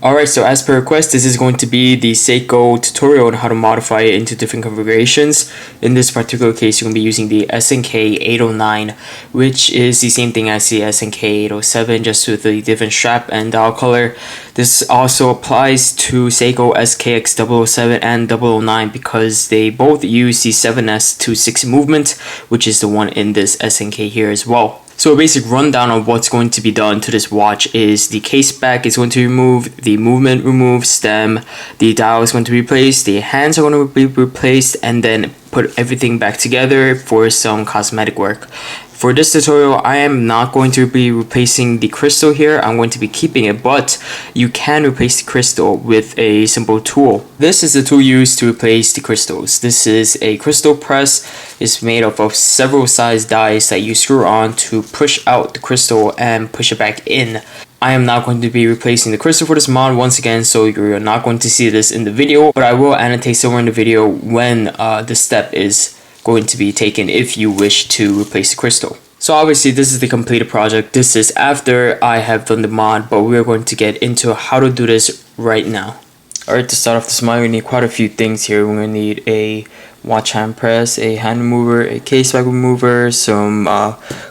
Alright, so as per request, this is going to be the Seiko tutorial on how to modify it into different configurations. In this particular case, you're going to be using the SNK809, which is the same thing as the SNK807, just with a different strap and dial color. This also applies to Seiko SKX007 and 009 because they both use the 7S26 movement, which is the one in this SNK here as well. So a basic rundown of what's going to be done to this watch is the case back is going to be removed, the movement removed, stem, the dial is going to be replaced, the hands are going to be replaced, and then put everything back together for some cosmetic work. For this tutorial, I am not going to be replacing the crystal here, I'm going to be keeping it, but you can replace the crystal with a simple tool. This is the tool used to replace the crystals. This is a crystal press. It's made up of several size dies that you screw on to push out the crystal and push it back in. I am not going to be replacing the crystal for this mod once again, so you're not going to see this in the video, but I will annotate somewhere in the video when this step is going to be taken if you wish to replace the crystal. So obviously this is the completed project. This is after I have done the mod, but we are going to get into how to do this right now. Alright, to start off this mod, we need quite a few things here. We're going to need a watch hand press, a hand remover, a case back remover, some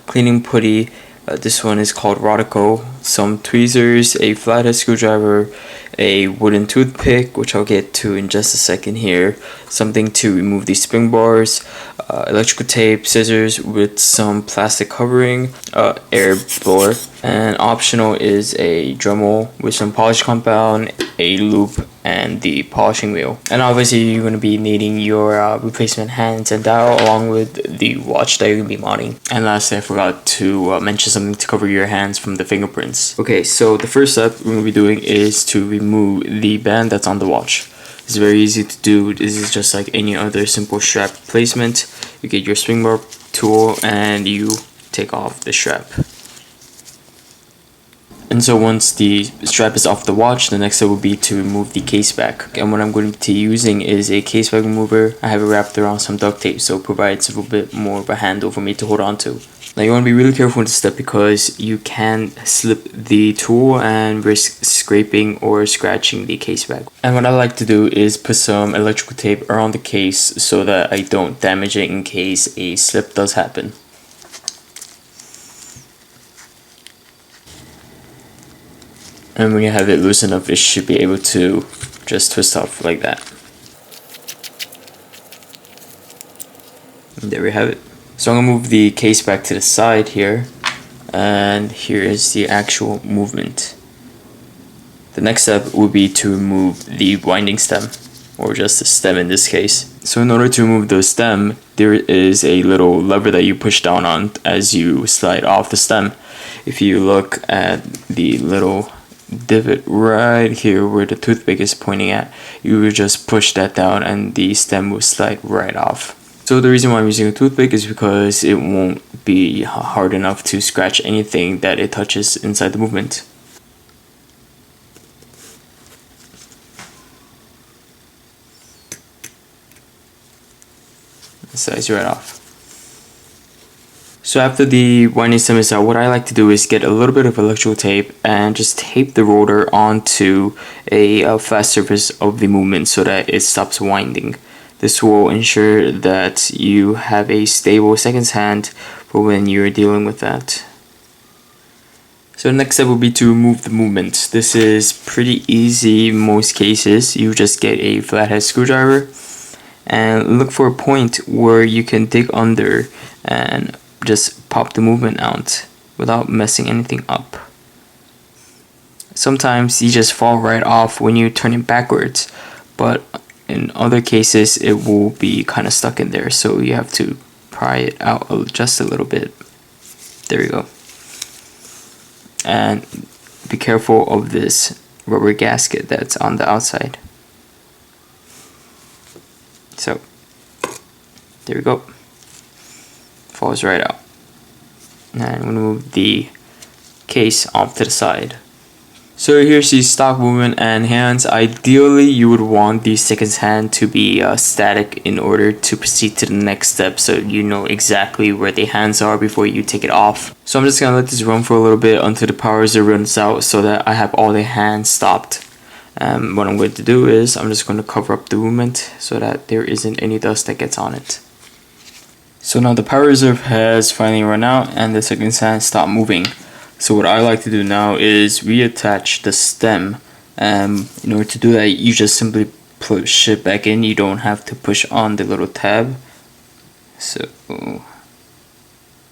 cleaning putty. This one is called Rodico, some tweezers, a flathead screwdriver, a wooden toothpick, which I'll get to in just a second here, something to remove these spring bars, electrical tape, scissors with some plastic covering, air blower, and optional is a Dremel with some polish compound, a loop, and the polishing wheel. And obviously you're going to be needing your replacement hands and dial along with the watch that you're going to be modding. And lastly, I forgot to mention something to cover your hands from the fingerprints. Okay, so the first step we're going to be doing is to remove the band that's on the watch. It's very easy to do. This is just like any other simple strap replacement. You get your spring bar tool and you take off the strap. And so once the strap is off the watch, the next step will be to remove the case back. And what I'm going to be using is a case back remover. I have it wrapped around some duct tape, so it provides a little bit more of a handle for me to hold on to. Now you want to be really careful with this step because you can slip the tool and risk scraping or scratching the case back. And what I like to do is put some electrical tape around the case so that I don't damage it in case a slip does happen. And when you have it loose enough, it should be able to just twist off like that. And there we have it. So I'm going to move the case back to the side here. And here is the actual movement. The next step will be to remove the winding stem, or just the stem in this case. So in order to remove the stem, there is a little lever that you push down on as you slide off the stem. If you look at the little divot right here where the toothpick is pointing at, you would just push that down and the stem will slide right off. So the reason why I'm using a toothpick is because it won't be hard enough to scratch anything that it touches inside the movement. It slides right off. So after the winding stem is out, what I like to do is get a little bit of electrical tape and just tape the rotor onto a flat surface of the movement so that it stops winding. This will ensure that you have a stable seconds hand for when you're dealing with that. So the next step will be to remove the movement. This is pretty easy in most cases. You just get a flathead screwdriver and look for a point where you can dig under and just pop the movement out without messing anything up. Sometimes you just fall right off when you turn it backwards, but in other cases it will be kind of stuck in there, so you have to pry it out just a little bit. There you go. And be careful of this rubber gasket that's on the outside. So there we go. Falls right out. And I'm going to move the case off to the side. So here's the stock movement and hands. Ideally you would want the seconds hand to be static in order to proceed to the next step, so you know exactly where the hands are before you take it off. So I'm just going to let this run for a little bit until the power zero runs out so that I have all the hands stopped. What I'm going to do is I'm just going to cover up the movement so that there isn't any dust that gets on it. So now the power reserve has finally run out and the seconds hand stopped moving. So what I like to do now is reattach the stem. In order to do that, you just simply push it back in. You don't have to push on the little tab. So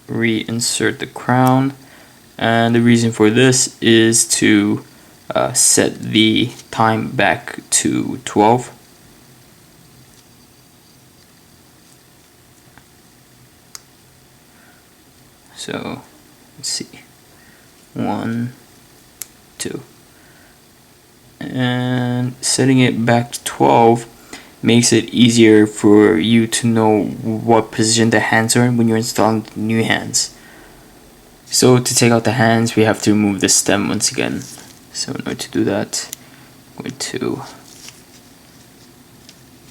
reinsert the crown, and the reason for this is to set the time back to 12. So let's see, 1, 2, and setting it back to 12 makes it easier for you to know what position the hands are in when you're installing the new hands. So to take out the hands, we have to remove the stem once again. So in order to do that, I'm going to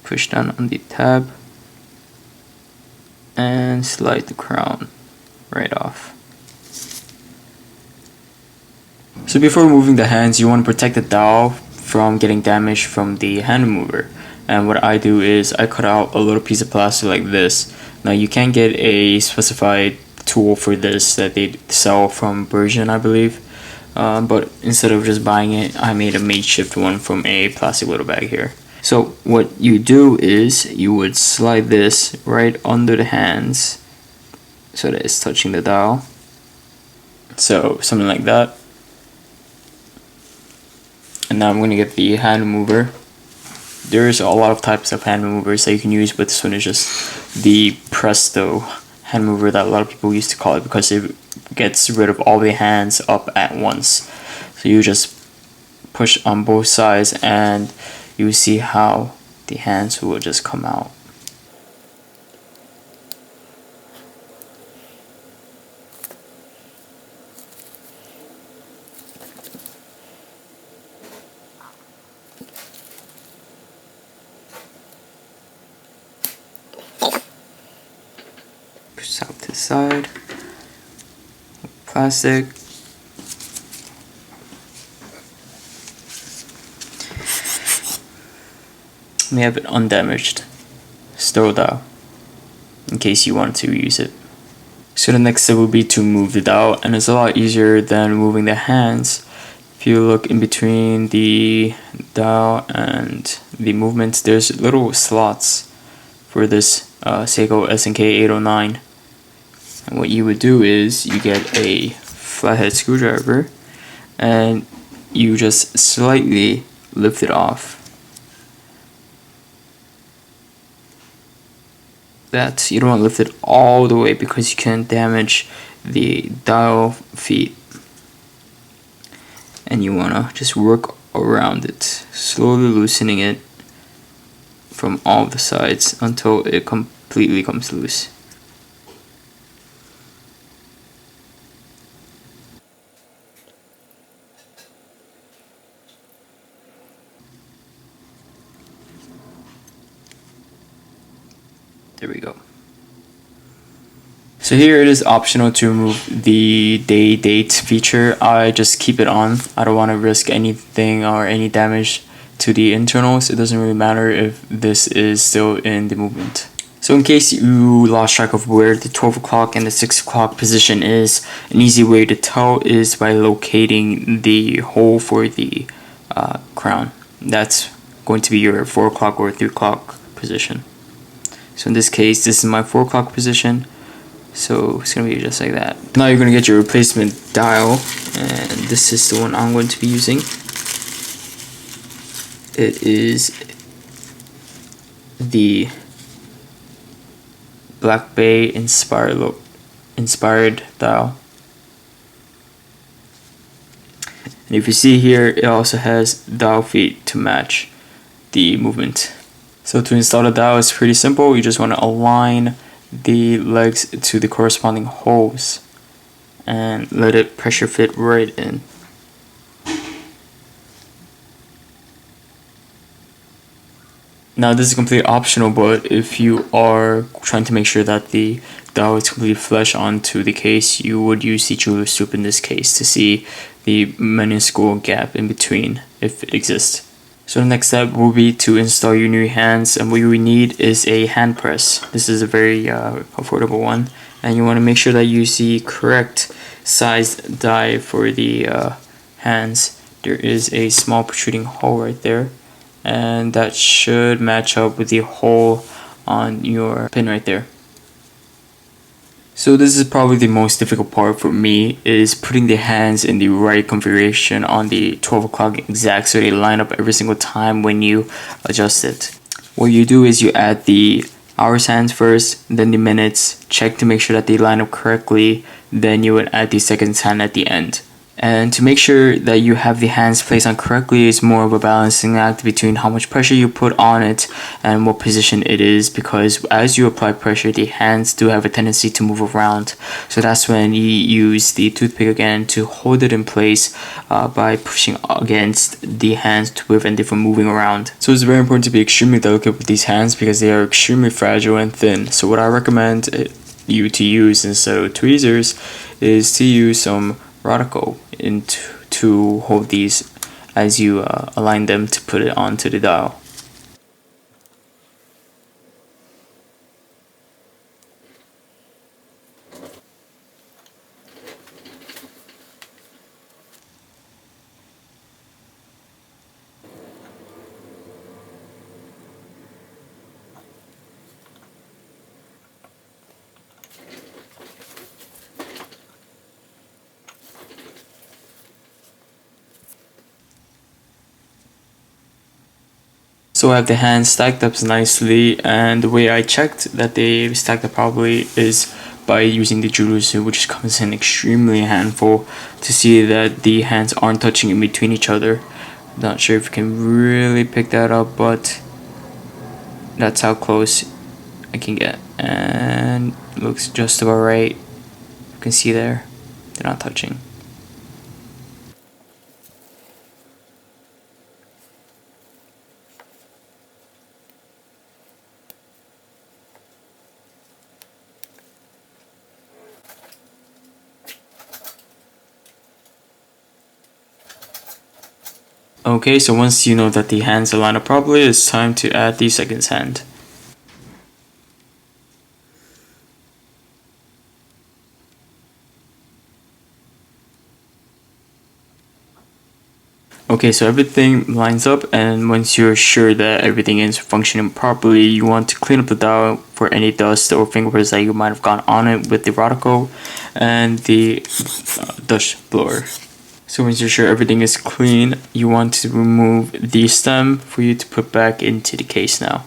push down on the tab and slide the crown right off. So before removing the hands, you want to protect the dowel from getting damaged from the hand remover. And what I do is I cut out a little piece of plastic like this. Now you can get a specified tool for this that they sell from Bergen, I believe. But instead of just buying it, I made a makeshift one from a plastic little bag here. So what you do is you would slide this right under the hands so that it's touching the dial. So something like that. And now I'm going to get the hand remover. There's a lot of types of hand removers that you can use, but this one is just the Presto hand remover that a lot of people used to call it because it gets rid of all the hands up at once. So you just push on both sides and you see how the hands will just come out. Push out to the side. Plastic. We have it undamaged. Store dial in case you want to use it. So the next step will be to move the dial, and it's a lot easier than moving the hands. If you look in between the dial and the movements, there's little slots for this Seiko SNK809. And what you would do is you get a flathead screwdriver and you just slightly lift it off. That you don't want to lift it all the way because you can damage the dial feet, and you want to just work around it, slowly loosening it from all the sides until it completely comes loose. There we go. So here it is optional to remove the day date feature. I just keep it on. I don't want to risk anything or any damage to the internals. It doesn't really matter if this is still in the movement. So in case you lost track of where the 12 o'clock and the 6 o'clock position is, an easy way to tell is by locating the hole for the crown. That's going to be your 4 o'clock or 3 o'clock position. So in this case, this is my 4 o'clock position. So it's going to be just like that. Now you're going to get your replacement dial, and this is the one I'm going to be using. It is the Black Bay inspired dial. And if you see here, it also has dial feet to match the movement. So to install the dial is pretty simple. You just want to align the legs to the corresponding holes and let it pressure fit right in. Now this is completely optional, but if you are trying to make sure that the dial is completely flush onto the case, you would use the jeweler's soup in this case to see the minuscule gap in between if it exists. So the next step will be to install your new hands, and what you need is a hand press. This is a very affordable one, and you want to make sure that you use the correct size die for the hands. There is a small protruding hole right there, and that should match up with the hole on your pin right there. So this is probably the most difficult part for me, is putting the hands in the right configuration on the 12 o'clock exact so they line up every single time when you adjust it. What you do is you add the hours hands first, then the minutes, check to make sure that they line up correctly, then you would add the seconds hand at the end. And to make sure that you have the hands placed on correctly is more of a balancing act between how much pressure you put on it and what position it is, because as you apply pressure, the hands do have a tendency to move around. So that's when you use the toothpick again to hold it in place by pushing against the hands to prevent it from moving around. So it's very important to be extremely delicate with these hands because they are extremely fragile and thin. So what I recommend you to use instead of tweezers is to use some Rolex to hold these as you align them to put it onto the dial. So I have the hands stacked up nicely, and the way I checked that they stacked up properly is by using the Jutsu, which comes in extremely handful, to see that the hands aren't touching in between each other. Not sure if you can really pick that up, but that's how close I can get, and it looks just about right. You can see there, they're not touching. Okay, so once you know that the hands are lined up properly, it's time to add the seconds hand. Okay, so everything lines up, and once you're sure that everything is functioning properly, you want to clean up the dial for any dust or fingerprints that you might have gone on it with the Rolex and the dust blower. So once you're sure everything is clean, you want to remove the stem for you to put back into the case now.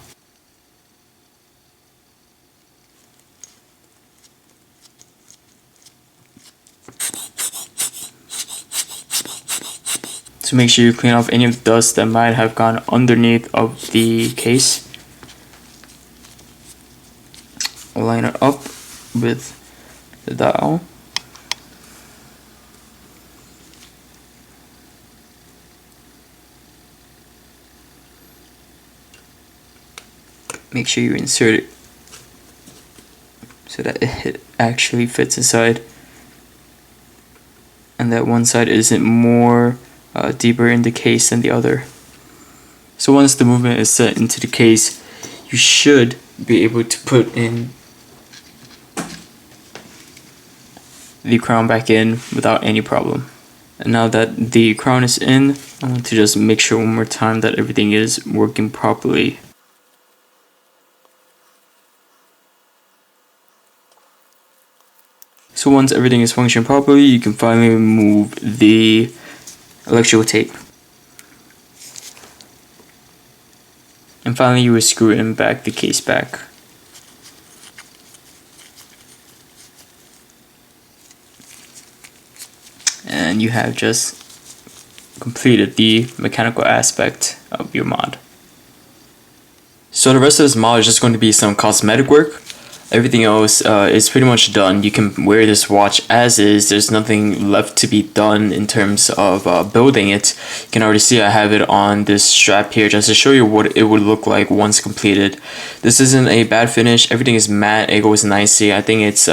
So make sure you clean off any of the dust that might have gone underneath of the case. Line it up with the dial. Make sure you insert it so that it actually fits inside, and that one side isn't more deeper in the case than the other. So once the movement is set into the case, you should be able to put in the crown back in without any problem. And now that the crown is in, I want to just make sure one more time that everything is working properly. So once everything is functioning properly, you can finally remove the electrical tape. And finally, you will screw in back the case back. And you have just completed the mechanical aspect of your mod. So the rest of this mod is just going to be some cosmetic work. Everything else is pretty much done. You can wear this watch as is. There's nothing left to be done in terms of building it. You can already see I have it on this strap here just to show you what it would look like once completed. This isn't a bad finish. Everything is matte. It goes nicely. I think it's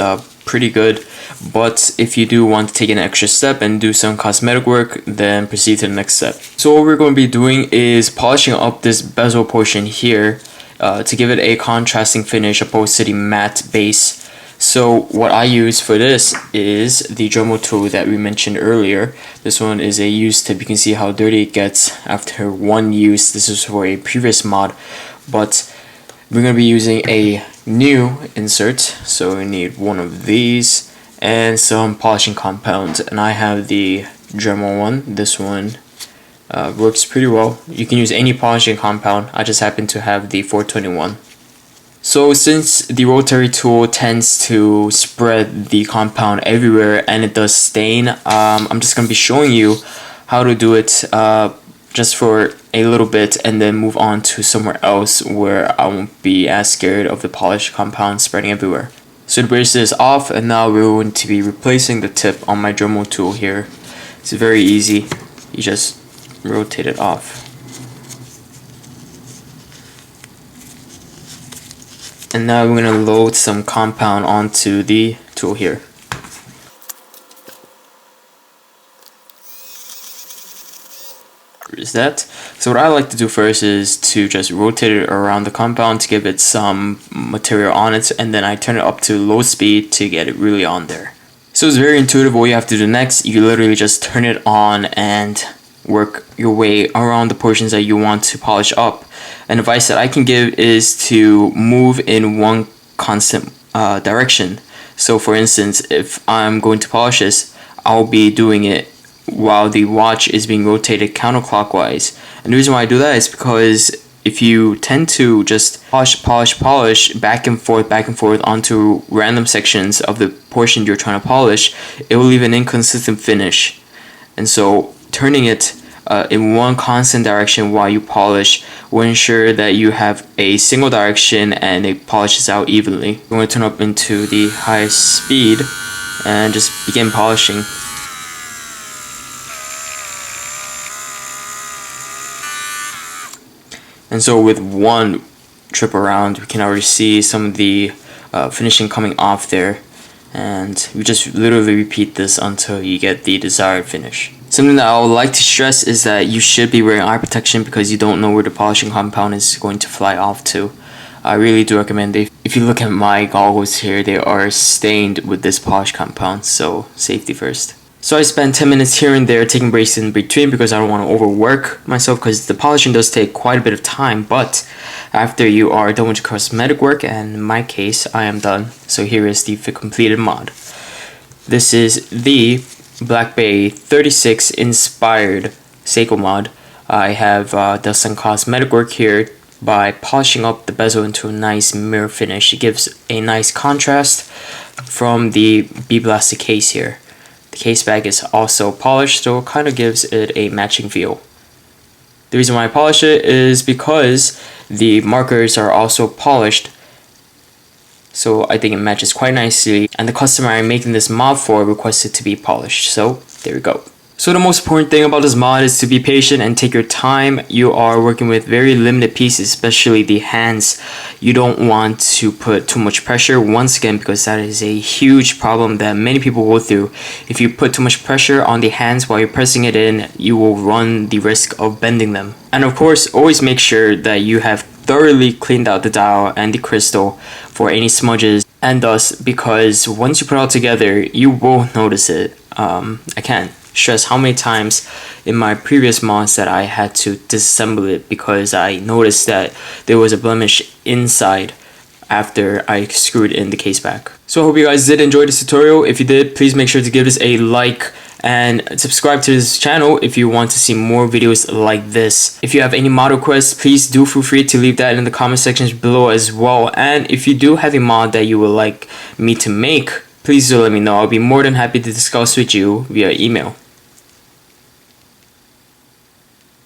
pretty good. But if you do want to take an extra step and do some cosmetic work, then proceed to the next step. So what we're going to be doing is polishing up this bezel portion here to give it a contrasting finish opposed to the matte base. So what I use for this is the Dremel tool that we mentioned earlier. This one is a used tip. You can see how dirty it gets after one use. This is for a previous mod, but we're going to be using a new insert. So we need one of these and some polishing compounds, and I have the Dremel one. This one works pretty well. You can use any polishing compound. I just happen to have the 421. So since the rotary tool tends to spread the compound everywhere and it does stain, I'm just going to be showing you how to do it just for a little bit and then move on to somewhere else where I won't be as scared of the polished compound spreading everywhere. So the bracelet is off, and now we're going to be replacing the tip on my Dremel tool here. It's very easy. You just rotate it off. And now we're going to load some compound onto the tool here. There's that. So what I like to do first is to just rotate it around the compound to give it some material on it, and then I turn it up to low speed to get it really on there. So it's very intuitive. What you have to do next, you literally just turn it on and work your way around the portions that you want to polish up. An advice that I can give is to move in one constant direction. So for instance, if I'm going to polish this, I'll be doing it while the watch is being rotated counterclockwise. And the reason why I do that is because if you tend to just polish back and forth onto random sections of the portion you're trying to polish, it will leave an inconsistent finish. And so turning it in one constant direction while you polish will ensure that you have a single direction and it polishes out evenly. I'm going to turn up into the highest speed and just begin polishing. And so with one trip around, we can already see some of the finishing coming off there, and we just literally repeat this until you get the desired finish. Something that I would like to stress is that you should be wearing eye protection because you don't know where the polishing compound is going to fly off to. I really do recommend it. If you look at my goggles here, they are stained with this polish compound, so safety first. So I spent 10 minutes here and there taking breaks in between because I don't want to overwork myself, because the polishing does take quite a bit of time. But after you are done with your cosmetic work, and in my case I am done, so here is the completed mod. This is the Black Bay 36 inspired Seiko mod. I have done some cosmetic work here by polishing up the bezel into a nice mirror finish. It gives a nice contrast from the B-Blasted case here. The case bag is also polished, so it kind of gives it a matching feel. The reason why I polish it is because the markers are also polished, so I think it matches quite nicely, and the customer I'm making this mod for requested to be polished, so there we go. So the most important thing about this mod is to be patient and take your time. You are working with very limited pieces, especially the hands. You don't want to put too much pressure, once again, because that is a huge problem that many people go through. If you put too much pressure on the hands while you're pressing it in, you will run the risk of bending them. And of course, always make sure that you have thoroughly cleaned out the dial and the crystal for any smudges and dust, because once you put it all together, you will notice it. I can't stress how many times in my previous mods that I had to disassemble it because I noticed that there was a blemish inside after I screwed in the case back. So I hope you guys did enjoy this tutorial. If you did, please make sure to give this a like and subscribe to this channel if you want to see more videos like this. If you have any mod requests, please do feel free to leave that in the comment sections below as well. And if you do have a mod that you would like me to make, please do let me know. I'll be more than happy to discuss with you via email.